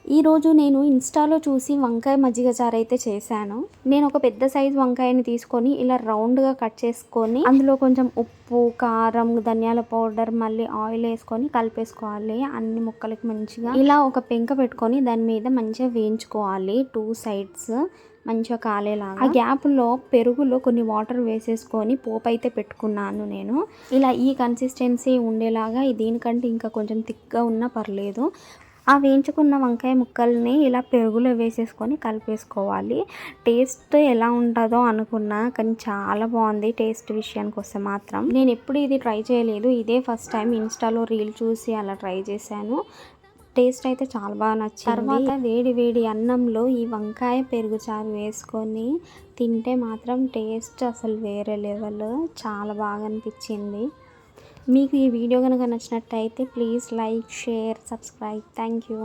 ఈరోజు నేను ఇన్స్టాలో చూసి వంకాయ మజ్జిగ చారు అయితే చేశాను. నేను ఒక పెద్ద సైజు వంకాయని తీసుకొని ఇలా రౌండ్గా కట్ చేసుకొని అందులో కొంచెం ఉప్పు, కారం, ధనియాల పౌడర్, మళ్ళీ ఆయిల్ వేసుకొని కలిపేసుకోవాలి అన్ని ముక్కలకి మంచిగా. ఇలా ఒక పెంక పెట్టుకొని దాని మీద మంచిగా వేయించుకోవాలి 2 సైడ్స్ మంచిగా కాలేలాగా. ఆ గ్యాప్లో పెరుగులో కొన్ని వాటర్ వేసేసుకొని పోపు అయితే పెట్టుకున్నాను నేను. ఇలా ఈ కన్సిస్టెన్సీ ఉండేలాగా, దీనికంటే ఇంకా కొంచెం థిక్గా ఉన్నా పర్లేదు. ఆ వేయించుకున్న వంకాయ ముక్కల్ని ఇలా పెరుగులో వేసేసుకొని కలిపేసుకోవాలి. టేస్ట్ ఎలా ఉంటుందో అనుకున్నా, కానీ చాలా బాగుంది టేస్ట్ విషయానికి వస్తే మాత్రం. నేను ఎప్పుడు ఇది ట్రై చేయలేదు, ఇదే ఫస్ట్ టైం ఇన్స్టాలో రీల్ చూసి అలా ట్రై చేశాను. టేస్ట్ అయితే చాలా బాగా నచ్చింది. తర్వాత వేడి వేడి అన్నంలో ఈ వంకాయ పెరుగు చారు వేసుకొని తింటే మాత్రం టేస్ట్ అసలు వేరే లెవెల్, చాలా బాగా అనిపించింది. మీకు ఈ వీడియో కనుక నచ్చినట్టయితే please like, share, subscribe. Thank you.